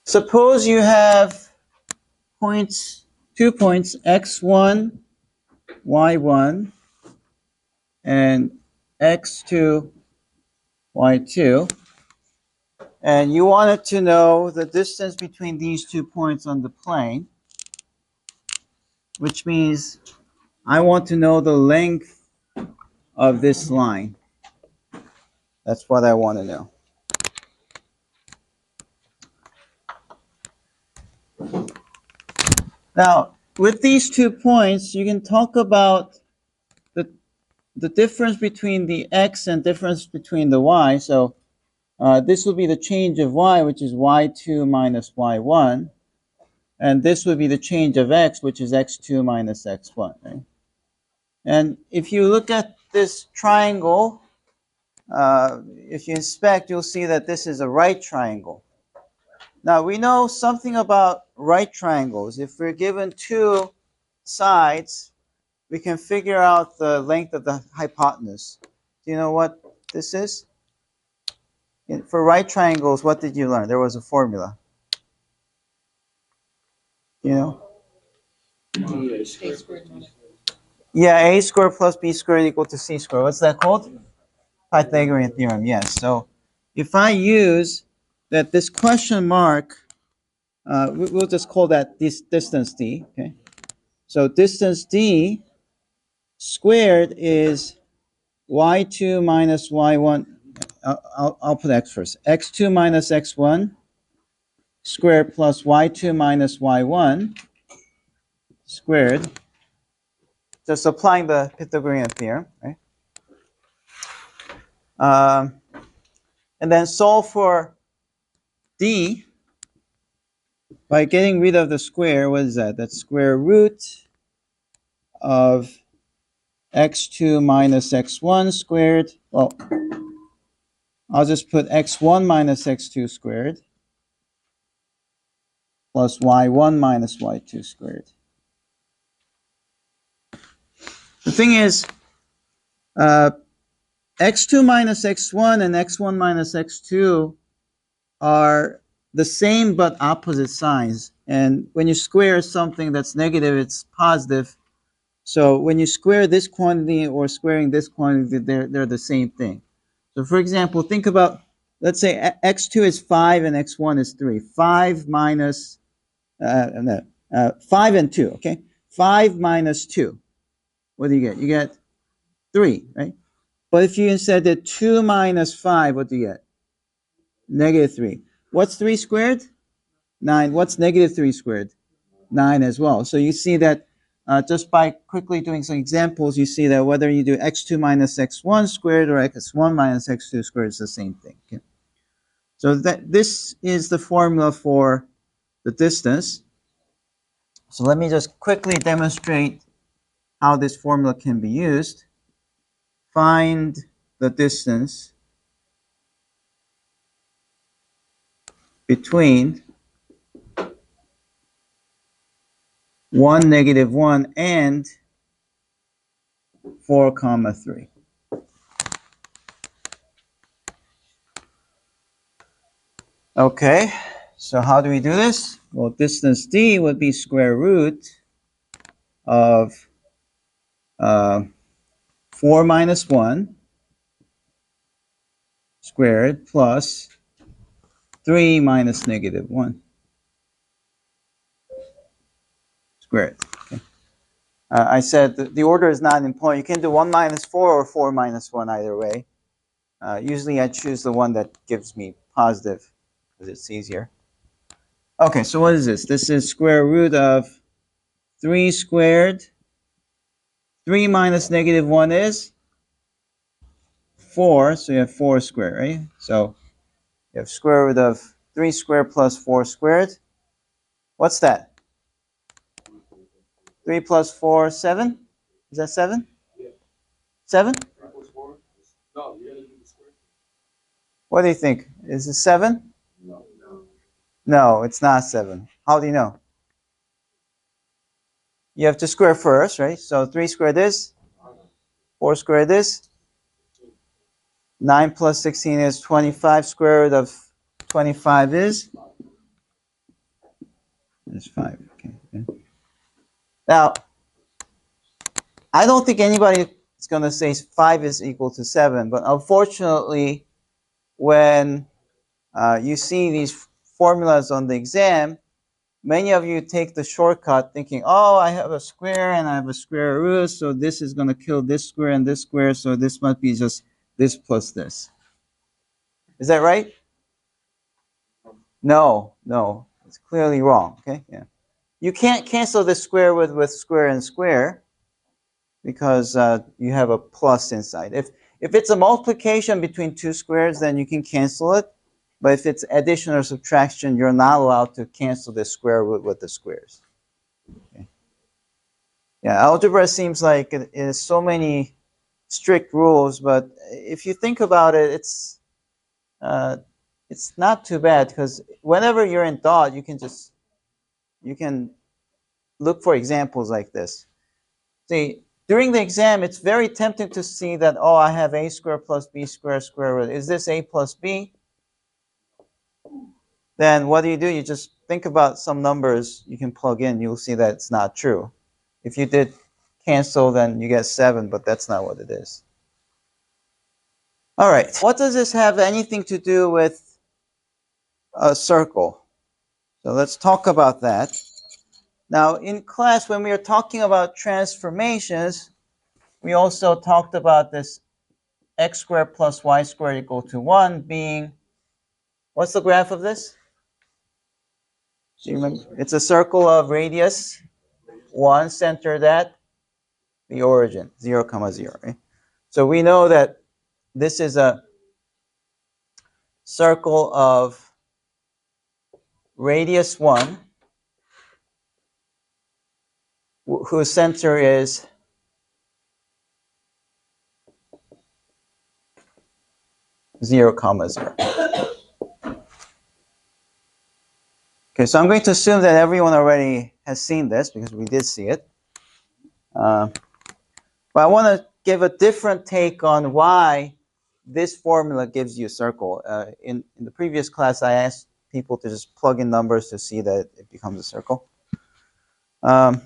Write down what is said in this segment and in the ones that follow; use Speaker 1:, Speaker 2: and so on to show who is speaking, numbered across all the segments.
Speaker 1: Suppose you have points, 2 points, x1, y1, and x2, y2, and you wanted to know the distance between these 2 points on the plane, which means I want to know the length of this line. That's what I want to know. Now, with these 2 points, you can talk about the difference between the x and difference between the y. So this will be the change of y, which is y2 minus y1. And this would be the change of x, which is x2 minus x1. Right? And if you look at this triangle, if you inspect, you'll see that this is a right triangle. Now, we know something about right triangles. If we're given 2 sides, we can figure out the length of the hypotenuse. Do you know what this is? For right triangles, what did you learn? There was a formula. You know? Yeah, a squared plus b squared equal to c squared. What's that called? Pythagorean theorem, yes. So if I use that this question mark, we'll just call that this distance d, okay? So distance d squared is y2 minus y1. I'll put x first. x2 minus x1 squared plus y2 minus y1 squared. Just applying the Pythagorean theorem, right? And then solve for d by getting rid of the square. What is that? That's square root of x2 minus x1 squared. Well, I'll just put x1 minus x2 squared plus y1 minus y2 squared. The thing is, x2 minus x1 and x1 minus x2 are the same but opposite signs. And when you square something that's negative, it's positive. So when you square this quantity or squaring this quantity, they're the same thing. So for example, think about, let's say x2 is 5 and x1 is 3. 5 minus, 5 and 2, okay? 5 minus 2. What do you get? You get 3, right? But if you instead did 2 minus 5, what do you get? Negative 3. What's 3 squared? 9. What's negative 3 squared? 9 as well. So you see that just by quickly doing some examples, you see that whether you do x2 minus x1 squared or x1 minus x2 squared, is the same thing. Okay? So this is the formula for the distance. So let me just quickly demonstrate how this formula can be used. Find the distance between 1, negative 1 and 4, comma 3. Okay, so how do we do this? Well, distance d would be square root of 4 minus 1 squared plus 3 minus negative 1 squared. Okay. I said the order is not important. You can do 1 minus 4 or 4 minus 1 either way. Usually I choose the one that gives me positive because it's easier. Okay, so what is this? This is square root of 3 squared. 3 minus negative 1 is 4, so you have 4 squared, right? So you have square root of 3 squared plus 4 squared. What's that? 3 plus 4, 7? Is that 7? 7?
Speaker 2: No, you gotta do the square.
Speaker 1: What do you think? Is it 7?
Speaker 2: No.
Speaker 1: No, it's not 7. How do you know? You have to square first, right? So 3 squared is? 4 squared is? 9 plus 16 is 25. Square root of 25 is? It's 5. Okay. Now, I don't think anybody is going to say 5 is equal to 7, but unfortunately, when you see these formulas on the exam, many of you take the shortcut thinking, oh, I have a square and I have a square root, so this is going to kill this square and this square, so this must be just this plus this. Is that right? No, it's clearly wrong. Okay, yeah. You can't cancel this square with square and square because you have a plus inside. If it's a multiplication between two squares, then you can cancel it. But if it's addition or subtraction, you're not allowed to cancel the square root with the squares. Okay. Yeah, algebra seems like it is so many strict rules, but if you think about it, it's not too bad because whenever you're in doubt, you can look for examples like this. See, during the exam, it's very tempting to see that, oh, I have a squared plus b squared square root. Is this a plus b? Then what do? You just think about some numbers you can plug in. You'll see that it's not true. If you did cancel, then you get 7, but that's not what it is. All right. What does this have anything to do with a circle? So let's talk about that. Now, in class, when we were talking about transformations, we also talked about this x squared plus y squared equal to 1 being, what's the graph of this? Do you remember? It's a circle of radius 1 centered at the origin, 0, 0. Right? So we know that this is a circle of radius 1 whose center is 0, 0. Okay, so I'm going to assume that everyone already has seen this because we did see it. But I want to give a different take on why this formula gives you a circle. In the previous class, I asked people to just plug in numbers to see that it becomes a circle. But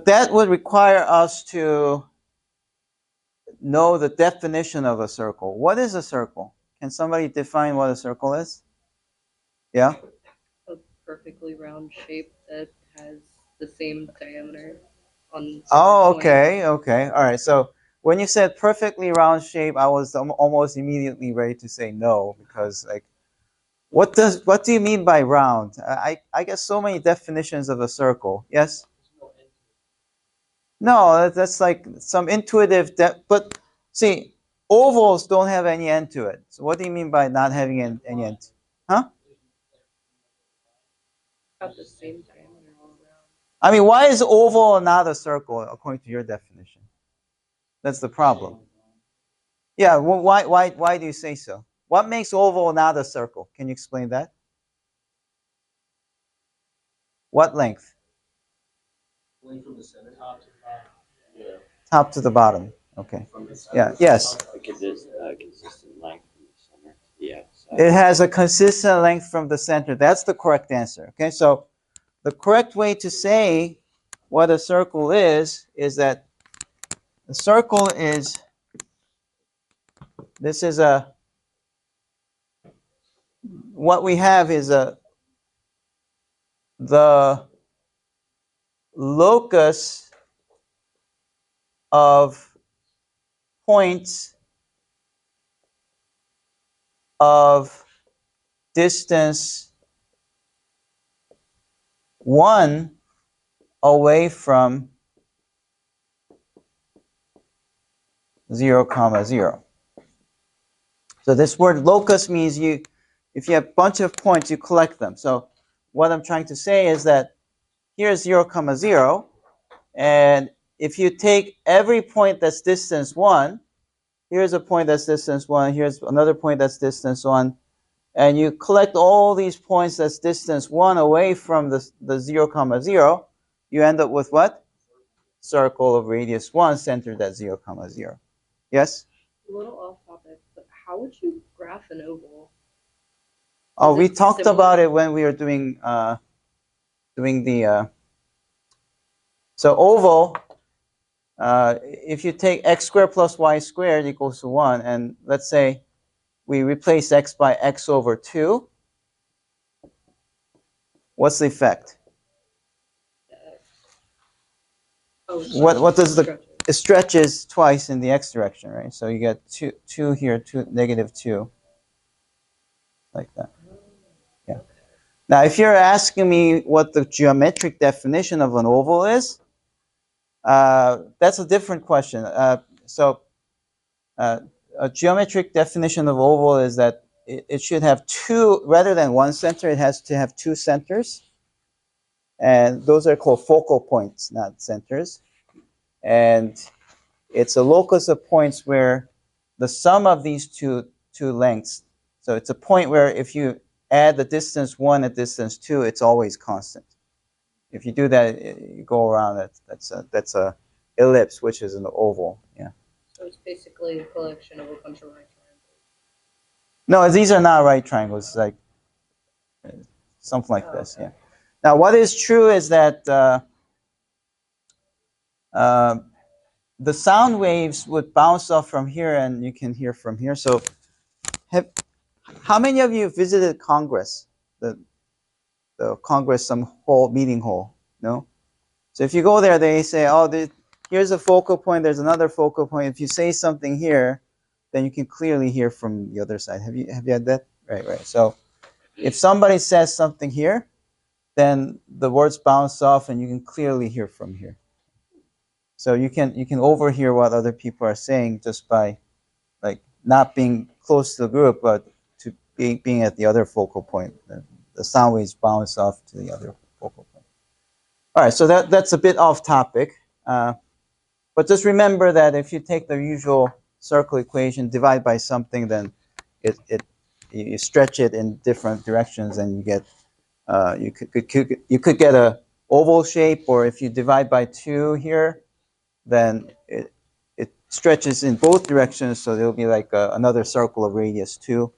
Speaker 1: that would require us to know the definition of a circle. What is a circle? Can somebody define what a circle is? Yeah?
Speaker 3: A perfectly round shape that has the same diameter on.
Speaker 1: Oh, okay. All right. So when you said perfectly round shape, I was almost immediately ready to say no because like, what do you mean by round? I get so many definitions of a circle. Yes. No, that's like some intuitive. But see, ovals don't have any end to it. So what do you mean by not having any end? Huh?
Speaker 3: Got the same diameter all around.
Speaker 1: I mean, why is oval not a circle according to your definition? That's the problem. Yeah, well, why do you say so? What makes oval not a circle? Can you explain that? What length?
Speaker 2: Length from the center. Top to the bottom. Yeah.
Speaker 1: Top to the bottom. Okay. Yeah. Yes.
Speaker 4: Because there's a consistent length from the center. Yeah. So.
Speaker 1: It has a consistent length from the center. That's the correct answer. Okay. So the correct way to say what a circle is that a circle is, this is a, what we have is the locus of points of distance 1 away from 0, 0. So this word locus means if you have a bunch of points, you collect them. So what I'm trying to say is that here's 0, 0, and if you take every point that's distance 1, here's a point that's distance 1, here's another point that's distance 1, and you collect all these points that's distance 1 away from the 0, 0, you end up with what? Circle of radius 1 centered at 0, 0. Yes?
Speaker 3: A little off topic, but how would you graph an oval?
Speaker 1: Oh,
Speaker 3: Is
Speaker 1: we
Speaker 3: it
Speaker 1: talked
Speaker 3: similar?
Speaker 1: about it when we were doing doing the so oval. If you take x squared plus y squared equals to 1, and let's say we replace x by x over 2, what's the effect?
Speaker 3: Oh,
Speaker 1: What does the
Speaker 3: stretches.
Speaker 1: it stretches twice in the x direction, right? So you get 2 here, 2 negative 2, like that. Yeah. Now, if you're asking me what the geometric definition of an oval is, that's a different question. A geometric definition of oval is that it should have two, rather than one center, it has to have two centers. And those are called focal points, not centers. And it's a locus of points where the sum of these two lengths, so it's a point where if you add the distance 1 and distance 2, it's always constant. If you do that, you go around it. That's a ellipse, which is an oval. Yeah.
Speaker 3: So it's basically a collection of a bunch of right triangles.
Speaker 1: No, these are not right triangles. Like something like this.
Speaker 3: Okay.
Speaker 1: Yeah. Now, what is true is that the sound waves would bounce off from here, and you can hear from here. So, how many of you visited Congress? The Congress, some hall, meeting hall. No. So if you go there, they say, "Oh, here's a focal point. There's another focal point. If you say something here, then you can clearly hear from the other side." Have you had that? Right. So if somebody says something here, then the words bounce off, and you can clearly hear from here. So you can overhear what other people are saying just by like not being close to the group, but to being at the other focal point. The sound waves bounce off to the other focal point. All right, so that's a bit off topic, but just remember that if you take the usual circle equation, divide by something, then you stretch it in different directions, and you get you could get a oval shape, or if you divide by 2 here, then it stretches in both directions, so there'll be like another circle of radius 2,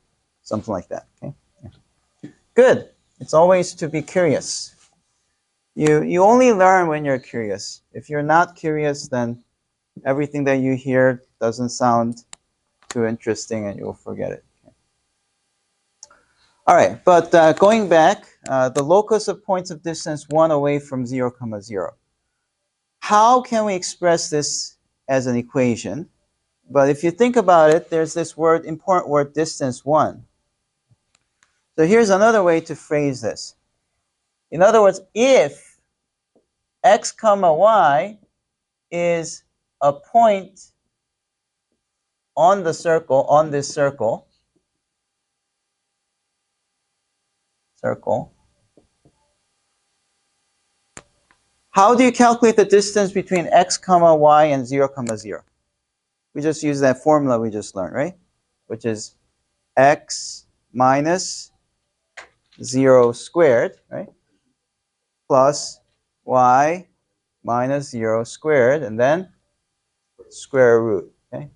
Speaker 1: something like that. Okay, good. It's always to be curious. You only learn when you're curious. If you're not curious, then everything that you hear doesn't sound too interesting, and you'll forget it. Okay. All right, but going back, the locus of points of distance 1 away from 0, 0. How can we express this as an equation? But if you think about it, there's this important word, distance 1. So here's another way to phrase this. In other words, if x comma y is a point on the circle, on this circle, how do you calculate the distance between x comma y and 0, 0? We just use that formula we just learned, right? Which is x minus 0 squared, right? Plus y minus 0 squared, and then square root, okay?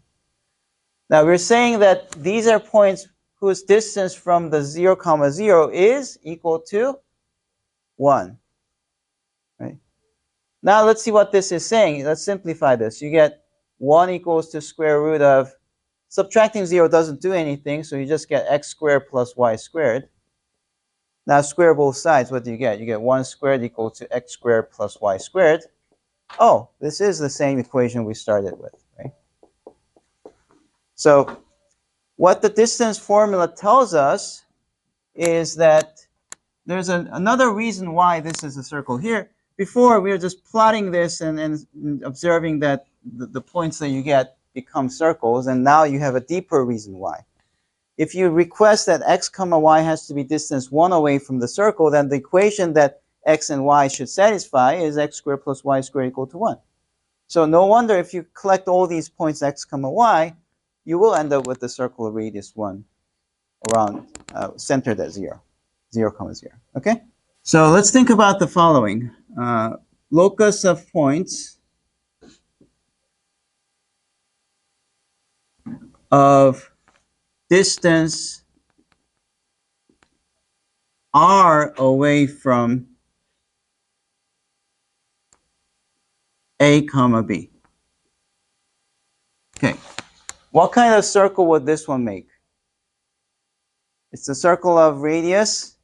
Speaker 1: Now we're saying that these are points whose distance from the 0, 0 is equal to 1, right? Now let's see what this is saying. Let's simplify this. You get 1 equals to square root of, subtracting 0 doesn't do anything, so you just get x squared plus y squared. Now square both sides, what do you get? You get 1 squared equal to x squared plus y squared. Oh, this is the same equation we started with, right? So what the distance formula tells us is that there's another reason why this is a circle here. Before, we were just plotting this and observing that the points that you get become circles, and now you have a deeper reason why. If you request that x comma y has to be distance 1 away from the circle, then the equation that x and y should satisfy is x squared plus y squared equal to 1. So no wonder if you collect all these points x comma y, you will end up with the circle of radius 1 around centered at 0, 0, 0. Okay? So let's think about the following. Locus of points of distance r away from A comma B. Okay. What kind of circle would this one make? It's the circle of radius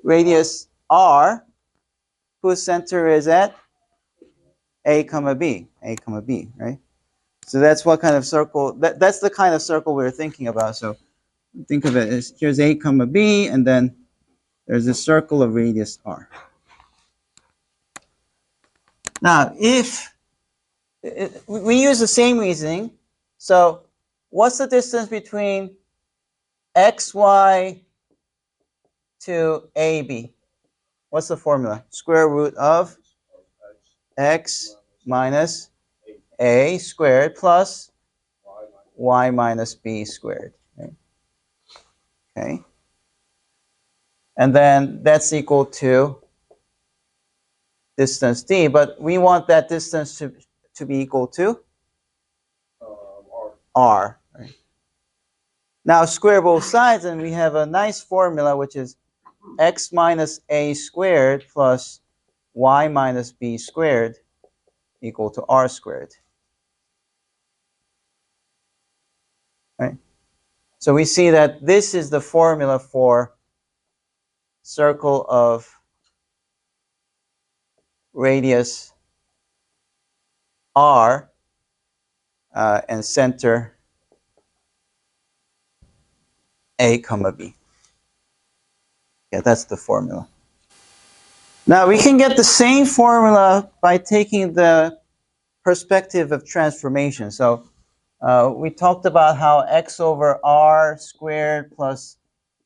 Speaker 1: radius R, whose center is at A comma B, right? So that's what kind of circle, that's the kind of circle we're thinking about. So think of it as here's A comma B, and then there's a circle of radius R. Now, if we use the same reasoning, so what's the distance between xy to AB? What's the formula? Square root of x minus a squared plus y minus b squared. Okay. And then that's equal to distance d, but we want that distance to be equal to r. Right? Now square both sides, and we have a nice formula, which is x minus a squared plus y minus b squared equal to r squared. Right? So we see that this is the formula for circle of radius r and center A comma B. Yeah, that's the formula. Now we can get the same formula by taking the perspective of transformation. So we talked about how x over r squared plus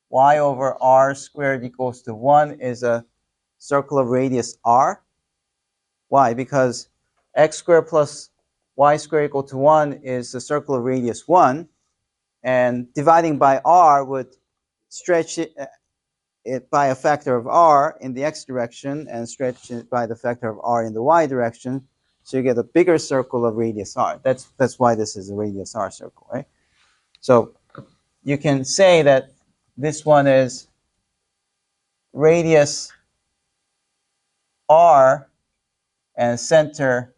Speaker 1: y over r squared equals to 1 is a circle of radius r. Why? Because x squared plus y squared equal to 1 is a circle of radius 1, and dividing by r would stretch it by a factor of r in the x direction and stretch it by the factor of r in the y direction, so you get a bigger circle of radius r. That's why this is a radius r circle, right? So you can say that this one is radius r and center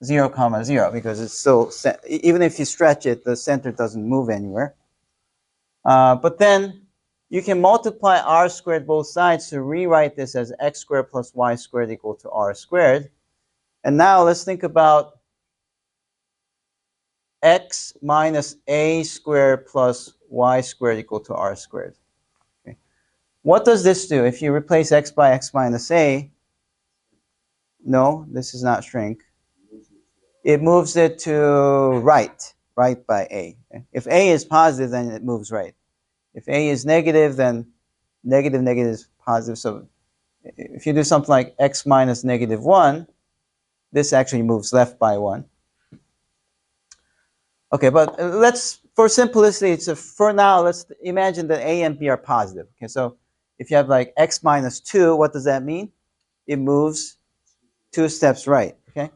Speaker 1: 0 comma 0, because it's still, even if you stretch it, the center doesn't move anywhere. But then you can multiply r squared both sides to rewrite this as x squared plus y squared equal to r squared. And now let's think about x minus a squared plus y squared equal to r squared. Okay. What does this do? If you replace x by x minus a, no, this is not shrink. It moves it to right by a. If a is positive, then it moves right. If a is negative, then negative is positive. So if you do something like x minus negative 1, this actually moves left by 1. Okay, but let's, for simplicity, for now, let's imagine that a and b are positive. Okay, so if you have like x minus 2, what does that mean? It moves 2 steps right. Okay,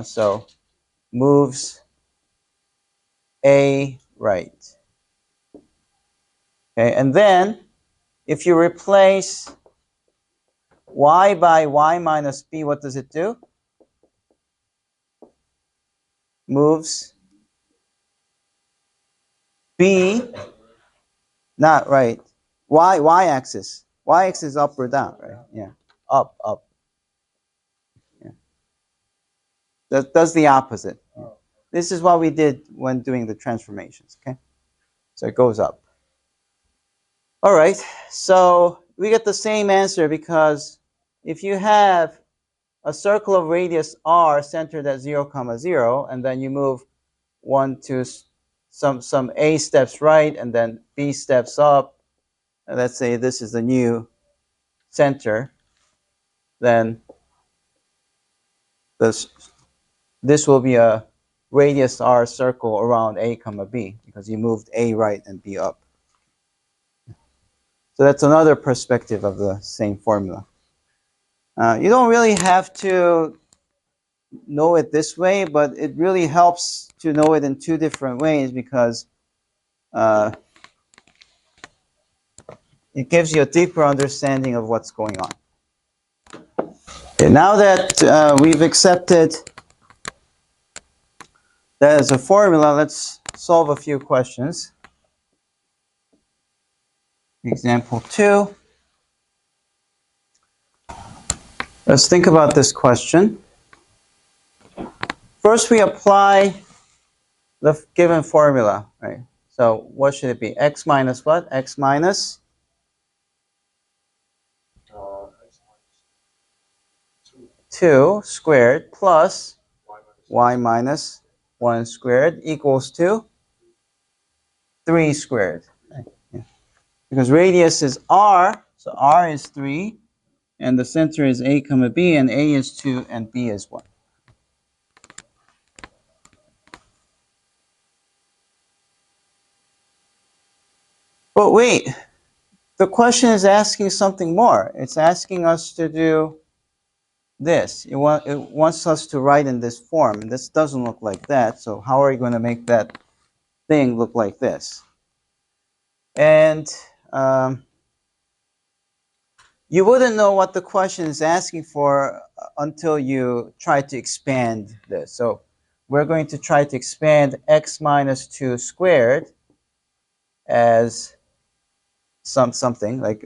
Speaker 1: so moves a right. Okay, and then if you replace y by y minus b, what does it do? Moves b, not right, y-axis. Y-axis up or down, right? Yeah, up. Yeah. That does the opposite. Yeah. This is what we did when doing the transformations, okay? So it goes up. All right, so we get the same answer because if you have a circle of radius r centered at 0 comma 0, and then you move 1 to some a steps right and then b steps up, and let's say this is the new center, then this will be a radius r circle around a comma b because you moved a right and b up. So that's another perspective of the same formula. You don't really have to know it this way, but it really helps to know it in two different ways because it gives you a deeper understanding of what's going on. Okay, now that we've accepted that as a formula, let's solve a few questions. Example 2. Let's think about this question. First, we apply the given formula, right? So what should it be? X minus what? X minus
Speaker 2: X minus
Speaker 1: 2 squared plus
Speaker 2: y
Speaker 1: y minus 1 squared equals to 3 squared. Right? Yeah. Because radius is r, so r is 3, and the center is a comma b, and a is 2 and b is 1. But wait, the question is asking something more. It's asking us to do this. It wants us to write in this form. And this doesn't look like that, so how are you going to make that thing look like this? And you wouldn't know what the question is asking for until you try to expand this. So we're going to try to expand x minus 2 squared as something like,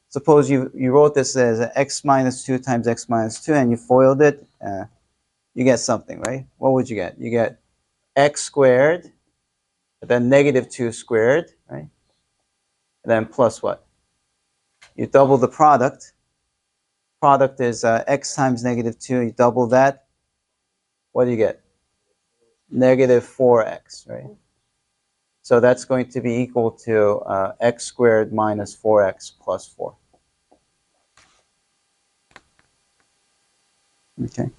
Speaker 1: suppose you wrote this as x minus 2 times x minus 2 and you FOILed it, you get something, right? What would you get? You get x squared, then negative 2 squared, right? And then plus what? You double the product. Product is x times negative 2. You double that. What do you get? Negative 4x, right? So that's going to be equal to x squared minus 4x plus 4. Okay.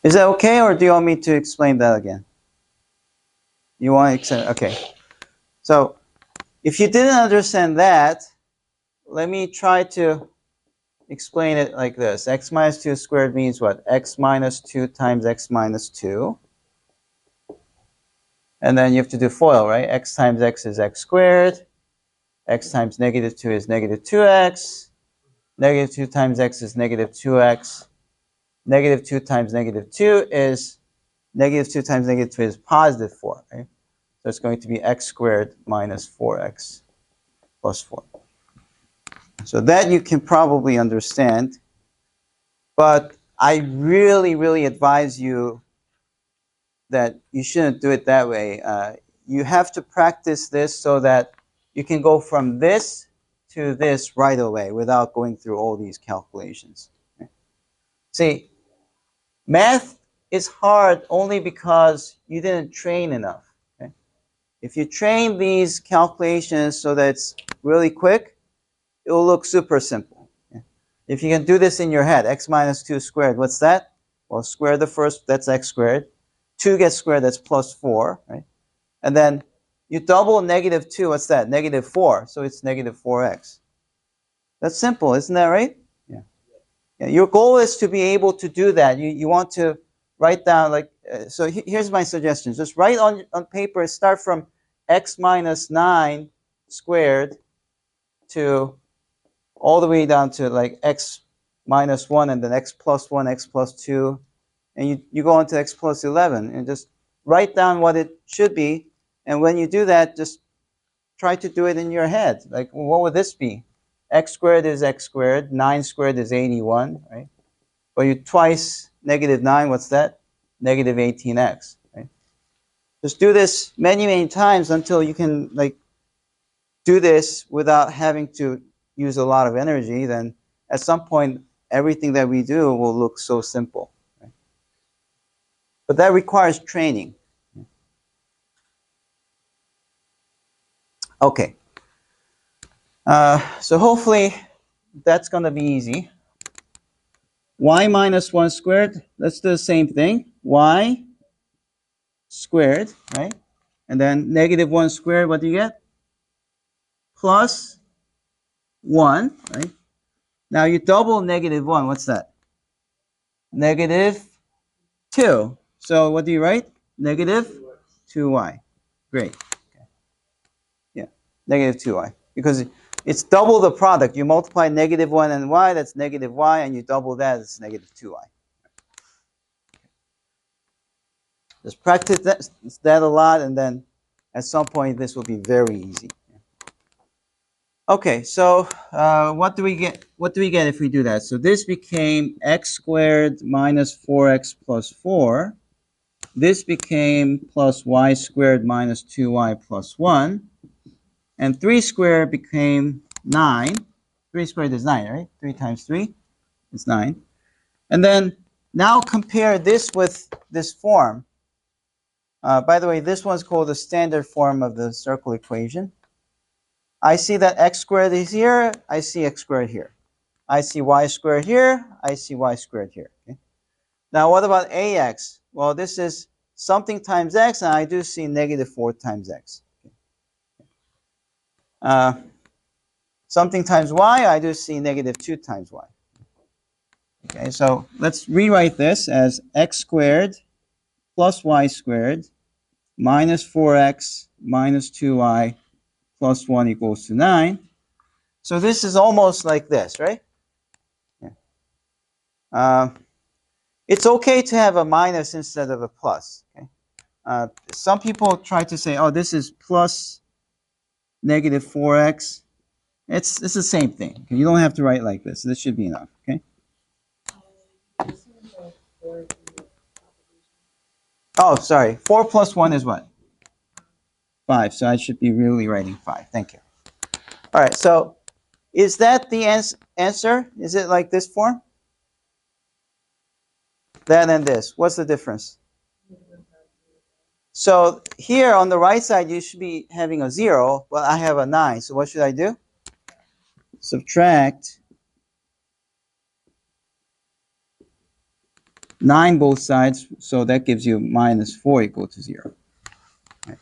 Speaker 1: Is that okay, or do you want me to explain that again? You want to explain? Okay. So if you didn't understand that, let me try to explain it like this. X minus 2 squared means what? X minus 2 times x minus 2. And then you have to do FOIL, right? X times x is x squared. X times negative 2 is negative 2x. Negative 2 times x is negative 2x. Negative 2 times negative 2 is negative 2 times negative 2 is positive 4, right? So it's going to be x squared minus 4x plus 4. So that you can probably understand. But I really, really advise you that you shouldn't do it that way. You have to practice this so that you can go from this to this right away without going through all these calculations. Okay? See, math is hard only because you didn't train enough. Okay? If you train these calculations so that it's really quick, it will look super simple. Okay? If you can do this in your head, x minus 2 squared, what's that? Well, square the first, that's x squared. 2 gets squared, that's plus 4, right? And then you double negative 2, what's that? Negative 4, so it's negative 4x. That's simple, isn't that right? Yeah. Yeah. Your goal is to be able to do that. You want to write down, like, so here's my suggestion. Just write on paper, start from x minus 9 squared to all the way down to like x minus 1 and then x plus 1, x plus 2. And you go on to x plus 11 and just write down what it should be. And when you do that, just try to do it in your head. Like, well, what would this be? X squared is x squared. 9 squared is 81, right? But you twice negative 9, what's that? Negative 18x, right? Just do this many, many times until you can like do this without having to use a lot of energy. Then at some point, everything that we do will look so simple. But that requires training. Okay. So hopefully that's going to be easy. Y minus 1 squared, let's do the same thing. Y squared, right? And then negative 1 squared, what do you get? Plus 1, right? Now you double negative 1, what's that? Negative 2. So what do you write? Negative 2y. Great. Okay. Yeah, negative 2y. because it's double the product. You multiply -1 and y, that's -y, and you double that, it's -2y. Just practice that a lot, and then at some point this will be very easy. Okay, so what do we get? What do we get if we do that? So this became x squared minus 4x plus 4. This became plus y squared minus 2y plus 1. And 3 squared became 9. 3 squared is 9, right? 3 times 3 is 9. And then now compare this with this form. By the way, this one's called the standard form of the circle equation. I see that x squared is here. I see x squared here. I see y squared here. I see y squared here. Okay? Now, what about ax? Well, this is something times x, and I do see -4 times x. Something times y, I do see -2 times y. Okay, so let's rewrite this as x squared plus y squared minus 4x minus 2y plus 1 equals to 9. So this is almost like this, right? Yeah. It's okay to have a minus instead of a plus. Okay? Some people try to say, oh, this is plus -4x. It's the same thing. You don't have to write like this. This should be enough. Okay. Oh, sorry. 4 plus 1 is what? 5. So I should be really writing 5. Thank you. All right. So is that the answer? Is it like this form? That and this. What's the difference? So here on the right side, you should be having a 0, but I have a 9. So what should I do? Subtract 9 both sides, so that gives you -4 equal to 0. Right.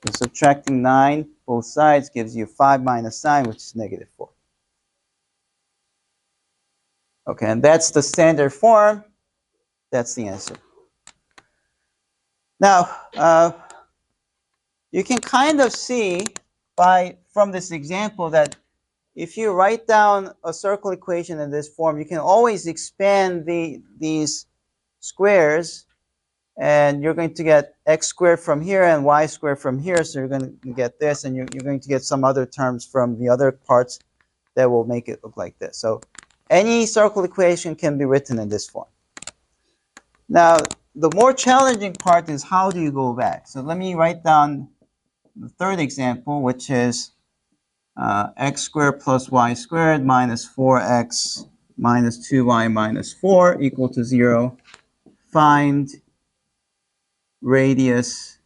Speaker 1: So subtracting 9 both sides gives you 5 minus 9, which is -4. Okay, and that's the standard form. That's the answer. Now, you can kind of see from this example that if you write down a circle equation in this form, you can always expand these squares, and you're going to get x squared from here and y squared from here. So you're going to get this, and you're going to get some other terms from the other parts that will make it look like this. So any circle equation can be written in this form. Now, the more challenging part is how do you go back? So let me write down the third example, which is x squared plus y squared minus 4x minus 2y minus 4 equal to 0. Find radius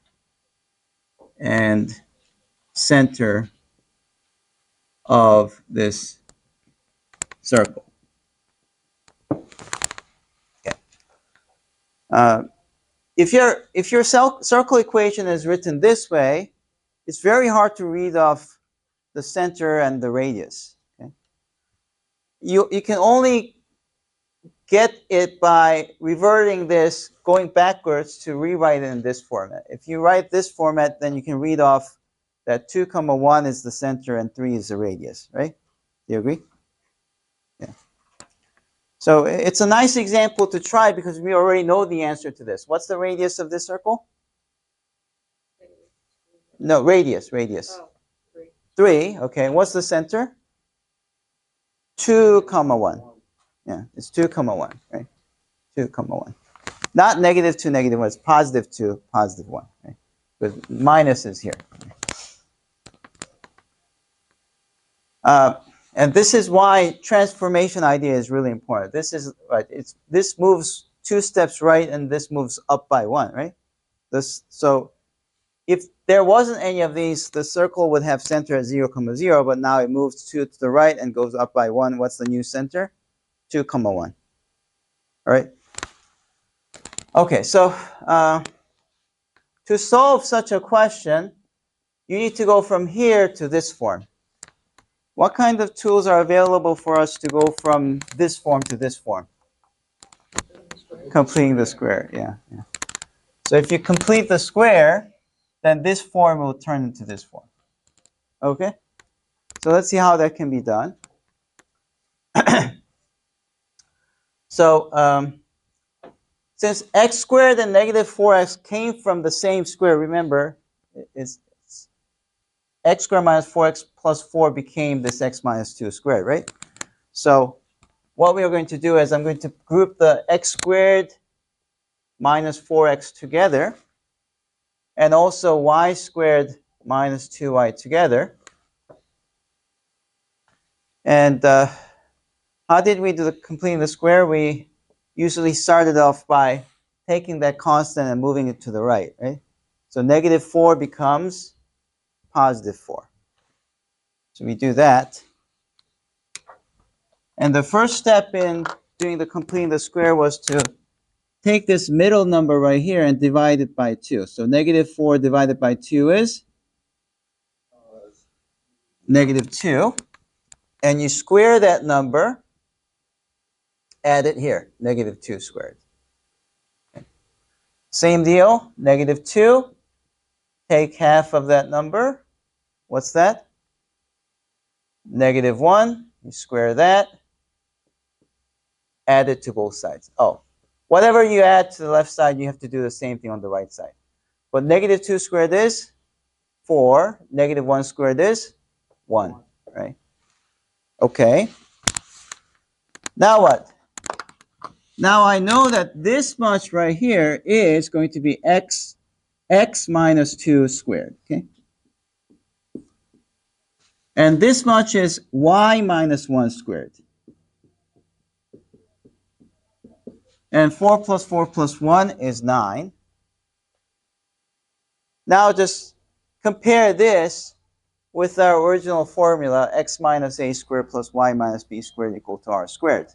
Speaker 1: and center of this circle. Okay. If your circle equation is written this way, it's very hard to read off the center and the radius. Okay? You can only get it by reverting this, going backwards to rewrite it in this format. If you write this format, then you can read off that 2, 1 is the center and 3 is the radius, right? Do you agree? Yeah. So it's a nice example to try because we already know the answer to this. What's the radius of this circle? No, radius.
Speaker 3: Oh,
Speaker 1: 3. Okay. What's the center? 2, 1. Yeah, it's 2, 1, right? 2, 1. Not -2, -1. It's +2, +1, right? But minus is here. And this is why transformation idea is really important. This is right. This moves 2 steps right, and this moves up by 1, right? So if there wasn't any of these, the circle would have center at 0, 0, but now it moves 2 to the right and goes up by 1. What's the new center? 2, 1. All right. Okay, so to solve such a question, you need to go from here to this form. What kind of tools are available for us to go from this form to this form? Completing the square, yeah. So if you complete the square, then this form will turn into this form. Okay? So let's see how that can be done. So since x squared and negative 4x came from the same square, remember, it's x squared minus 4x plus 4 became this x minus 2 squared, right? So what we are going to do is I'm going to group the x squared minus 4x together and also y squared minus 2y together. And how did we do completing the square? We usually started off by taking that constant and moving it to the right, right? So negative 4 becomes positive 4. So we do that. And the first step in doing the completing the square was to take this middle number right here and divide it by 2. So negative 4 divided by 2 is negative 2. And you square that number, add it here, negative 2 squared. Okay. Same deal, negative 2. Take half of that number. What's that? Negative 1. You square that. Add it to both sides. Oh, whatever you add to the left side, you have to do the same thing on the right side. But negative 2 squared is 4. Negative 1 squared is 1, right? Okay. Now what? Now I know that this much right here is going to be x minus 2 squared, okay? And this much is y minus 1 squared. And 4 plus 4 plus 1 is 9. Now just compare this with our original formula, x minus a squared plus y minus b squared equal to r squared.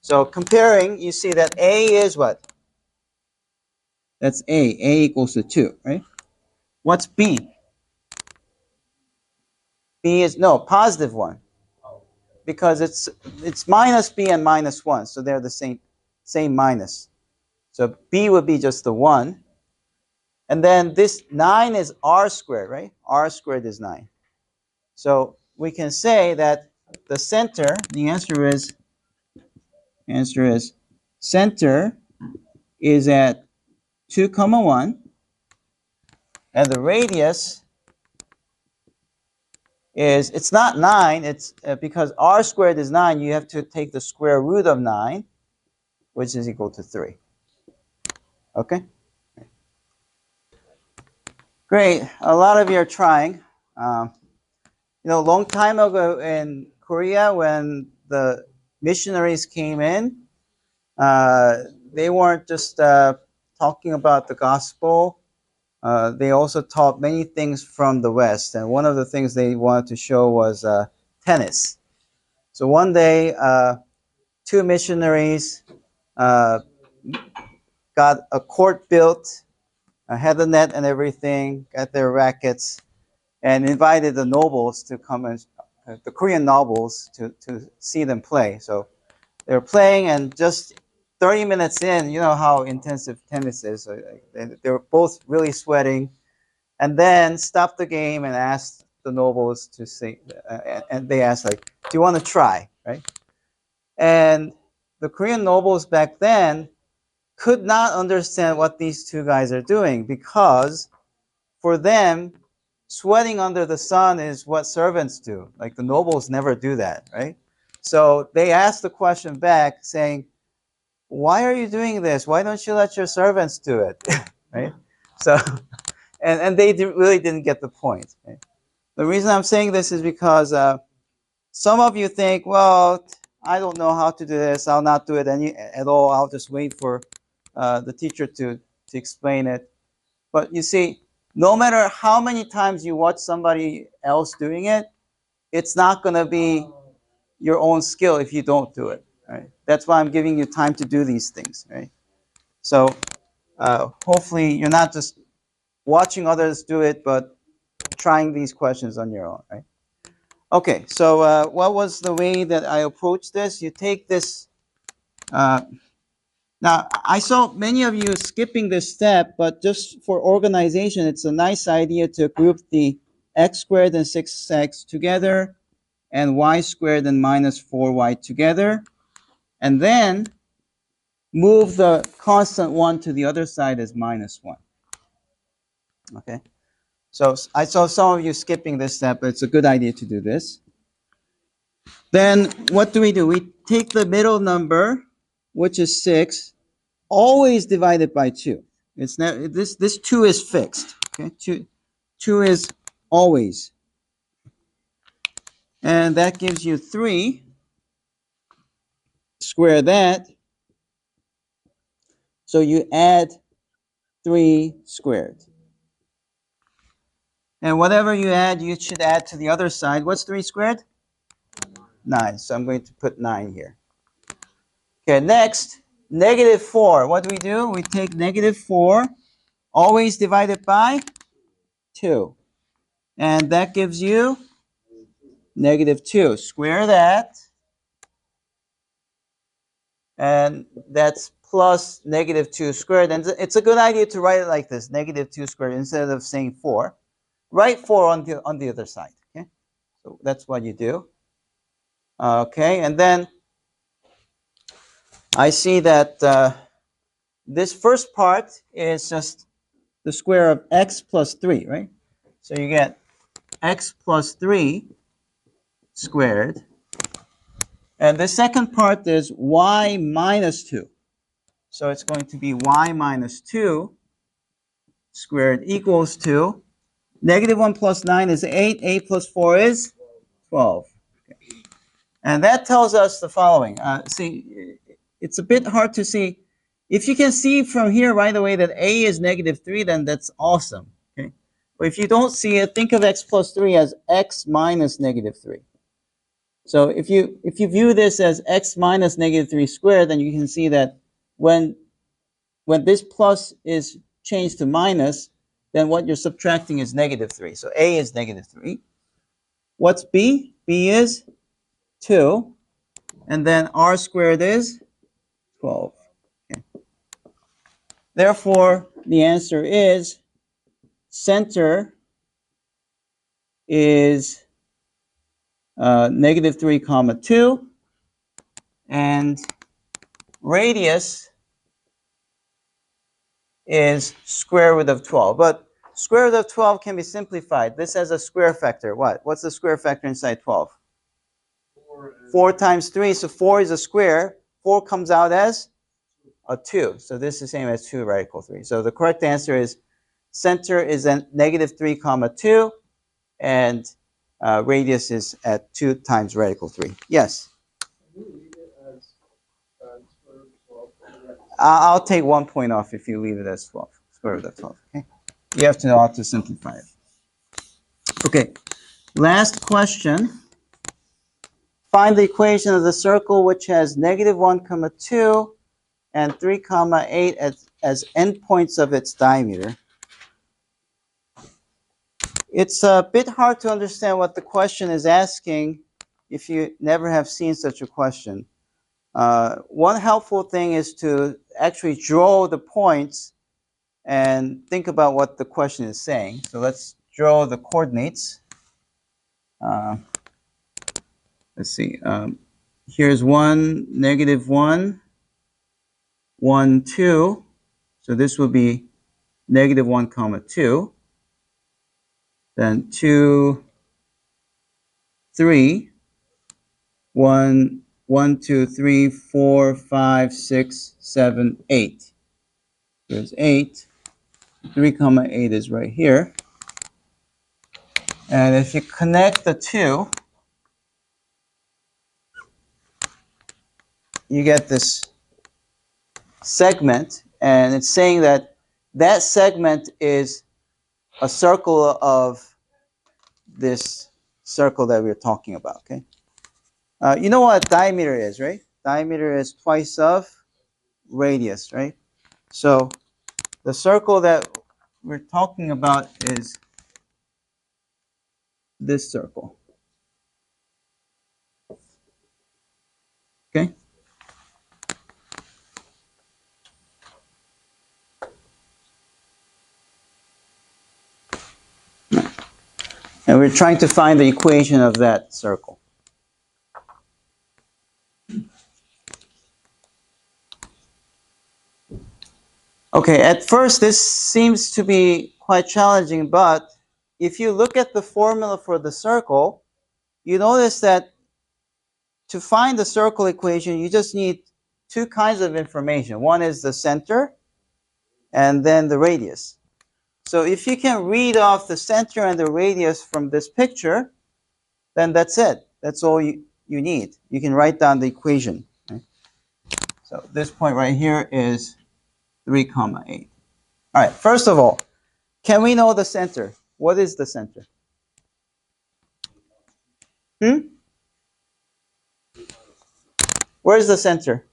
Speaker 1: So comparing, you see that a is what? That's a. A equals to 2, right? What's b? B is, no, positive 1. Because it's minus b and minus 1, so they're the same minus. So b would be just the 1. And then this 9 is r squared, right? R squared is 9. So we can say that the center, the answer is center is at 2, 1. And the radius is, it's not 9, it's because r squared is 9, you have to take the square root of 9, which is equal to 3. Okay? Great. A lot of you are trying. You know, a long time ago in Korea, when the missionaries came in, they weren't just talking about the gospel. They also taught many things from the West. And one of the things they wanted to show was tennis. So one day, 2 missionaries got a court built, had the net and everything, got their rackets, and invited the nobles to come and the Korean nobles to see them play. So they were playing, and just 30 minutes in, you know how intensive tennis is. So they were both really sweating, and then stopped the game and asked the nobles to see, and they asked, like, do you want to try, right? And the Korean nobles back then could not understand what these 2 guys are doing, because for them, sweating under the sun is what servants do. Like, the nobles never do that, right? So they asked the question back saying, why are you doing this? Why don't you let your servants do it? Right? So, and they really didn't get the point. Right? The reason I'm saying this is because some of you think, well, I don't know how to do this. I'll not do it at all. I'll just wait for the teacher to explain it. But you see, no matter how many times you watch somebody else doing it, it's not going to be your own skill if you don't do it. Right? That's why I'm giving you time to do these things. Right? So hopefully you're not just watching others do it, but trying these questions on your own. Right? Okay, so what was the way that I approached this? You take this. Now, I saw many of you skipping this step, but just for organization, it's a nice idea to group the x squared and 6x together, and y squared and minus 4y together, and then move the constant 1 to the other side as minus 1. Okay? So I saw some of you skipping this step, but it's a good idea to do this. Then what do? We take the middle number, which is 6, always divided by 2. It's not, this 2 is fixed. Okay? 2 is always. And that gives you 3. Square that. So you add 3 squared. And whatever you add, you should add to the other side. What's 3 squared? 9. So I'm going to put 9 here. Okay, next, negative 4. What do? We take negative 4, always divided by 2. And that gives you negative 2. Square that. And that's plus negative 2 squared. And it's a good idea to write it like this, negative 2 squared, instead of saying 4. Write 4 on the other side. Okay, so that's what you do. Okay, and then I see that this first part is just the square of x plus 3, right? So you get x plus 3 squared. And the second part is y minus 2. So it's going to be y minus 2 squared equals to negative 1 plus 9 is 8. 8 plus 4 is 12. Okay. And that tells us the following. See, it's a bit hard to see. If you can see from here right away that a is negative 3, then that's awesome. Okay? But if you don't see it, think of x plus 3 as x minus negative 3. So if you view this as x minus negative 3 squared, then you can see that when this plus is changed to minus, then what you're subtracting is negative 3. So a is negative 3. What's b? B is 2. And then r squared is 12. Okay. Therefore, the answer is center is negative 3 comma 2, and radius is square root of 12. But square root of 12 can be simplified. This has a square factor. What's the square factor inside 12? 4 times 3, so 4 is a square. 4 comes out as a 2. So this is the same as 2 radical 3. So the correct answer is center is at negative 3 comma 2, and radius is at 2 times radical 3. Yes? I'll take 1 point off if you leave it as 12, square root of 12. Okay? You have to know how to simplify it. Okay, last question. Find the equation of the circle which has negative 1 comma 2 and 3 comma 8 as endpoints of its diameter. It's a bit hard to understand what the question is asking if you never have seen such a question. One helpful thing is to actually draw the points and think about what the question is saying. So let's draw the coordinates. Let's see. Here's 1, negative 1, 1, 2. So this will be negative 1 comma 2. Then 2, 3. 1, 1, 2, 3, 4, 5, 6, 7, 8. There's 8. 3 comma 8 is right here. And if you connect the two, you get this segment, and it's saying that that segment is a circle of this circle that we're talking about. Okay, you know what diameter is, right? Diameter is twice of radius, right? So the circle that we're talking about is this circle. Okay. And we're trying to find the equation of that circle. Okay, at first this seems to be quite challenging, but if you look at the formula for the circle, you notice that to find the circle equation, you just need two kinds of information. One is the center, and then the radius. So if you can read off the center and the radius from this picture, then that's it. That's all you need. You can write down the equation. Right? So this point right here is 3, 8. All right, first of all, can we know the center? What is the center? Where's the center?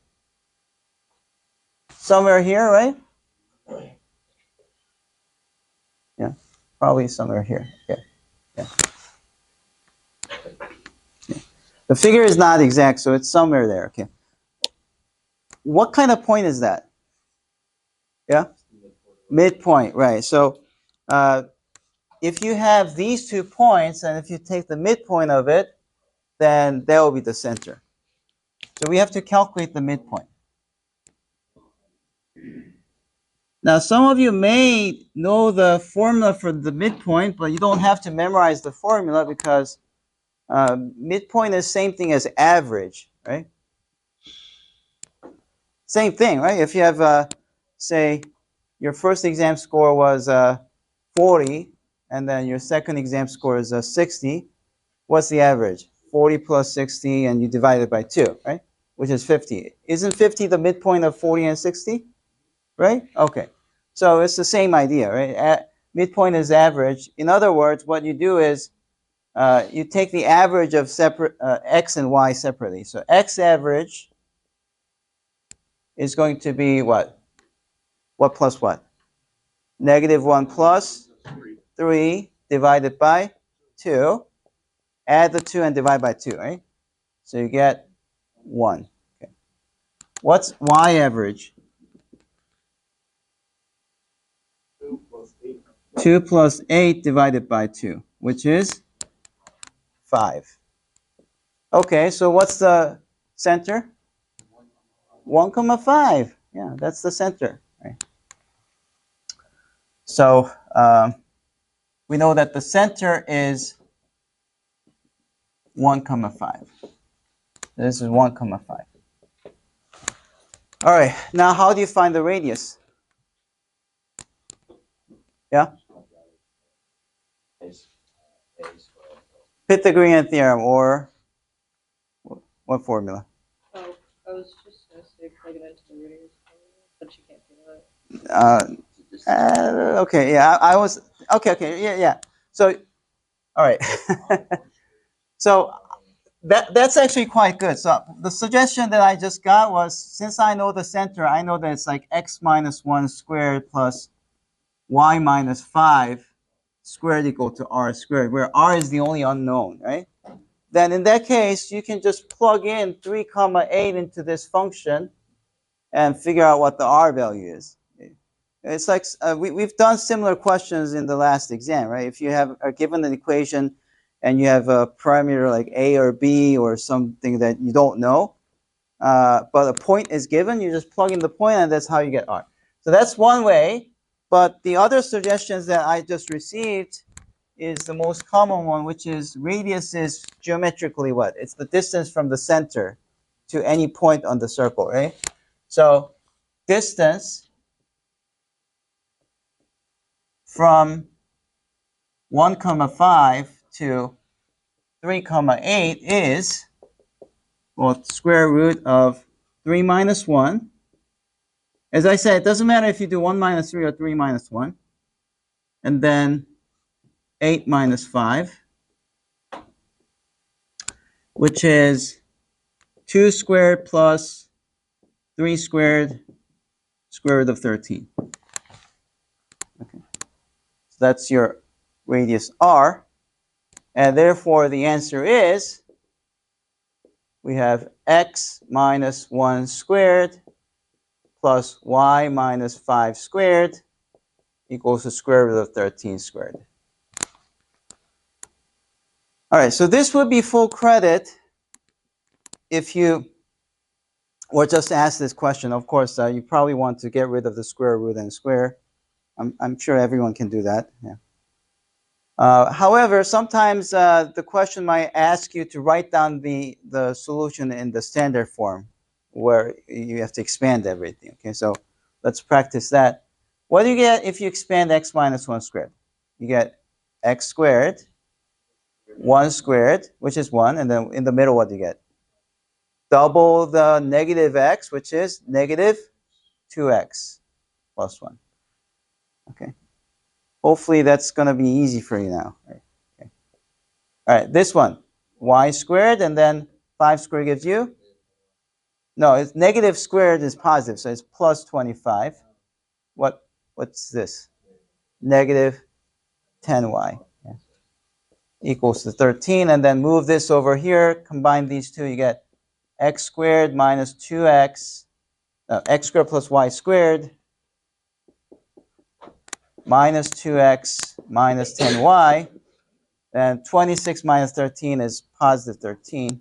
Speaker 1: Somewhere here, right? Yeah, probably somewhere here. Yeah. The figure is not exact, so it's somewhere there. Okay. What kind of point is that? Yeah? Midpoint, right. So if you have these 2 points, and if you take the midpoint of it, then that will be the center. So we have to calculate the midpoint. Now, some of you may know the formula for the midpoint, but you don't have to memorize the formula because midpoint is same thing as average, right? Same thing, right? If you have, say, your first exam score was 40, and then your second exam score is 60, what's the average? 40 plus 60, and you divide it by 2, right? Which is 50. Isn't 50 the midpoint of 40 and 60? Right? Okay. So it's the same idea, right? Midpoint is average. In other words, what you do is you take the average of separate x and y separately. So x average is going to be what? What plus what? Negative 1 plus 3 divided by 2. Add the 2 and divide by 2, right? So you get 1. Okay. What's y average? 2 plus 8 divided by 2, which is 5. Okay, so what's the center? 1, 5. Yeah, that's the center. Right? So we know that the center is 1, 5. This is 1, 5. All right, now how do you find the radius? Yeah? Pythagorean theorem, or what formula?
Speaker 3: Oh, I was just gonna say plug it into the radius, but you can't do that.
Speaker 1: Okay, yeah, I was, okay, yeah. So, all right. So that's actually quite good. So the suggestion that I just got was, since I know the center, I know that it's like x minus 1 squared plus y minus 5 squared equal to r squared, where r is the only unknown, right? Then in that case, you can just plug in 3, 8 into this function and figure out what the r value is. It's like we've done similar questions in the last exam, right? If you are given an equation and you have a parameter like a or b or something that you don't know, but a point is given, you just plug in the point and that's how you get r. So that's one way, but the other suggestions that I just received is the most common one, which is radius is geometrically what? It's the distance from the center to any point on the circle, right? So distance from 1, 5 to 3, 8 is, well, square root of 3 minus 1. As I said, it doesn't matter if you do 1 minus 3 or 3 minus 1. And then 8 minus 5, which is 2 squared plus 3 squared, square root of 13. Okay. So that's your radius r. And therefore, the answer is, we have x minus 1 squared plus y minus 5 squared equals the square root of 13 squared. All right, so this would be full credit if you were just asked this question. Of course, you probably want to get rid of the square root and square. I'm sure everyone can do that. Yeah. However, sometimes the question might ask you to write down the solution in the standard form, where you have to expand everything. Okay, so let's practice that. What do you get if you expand x minus 1 squared? You get x squared, 1 squared, which is 1, and then in the middle, what do you get? Double the negative x, which is negative 2x plus 1. Okay. Hopefully that's going to be easy for you now. Okay. All right, this one, y squared, and then 5 squared gives you? No, it's negative squared is positive, so it's plus 25. What's this? Negative 10y. Yeah. Equals to 13, and then move this over here, combine these two, you get x squared minus 2x, x squared plus y squared, minus 2x minus 10y, and 26 minus 13 is positive 13.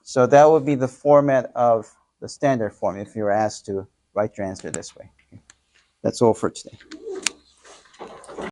Speaker 1: So that would be the format of the standard form if you were asked to write your answer this way. That's all for today.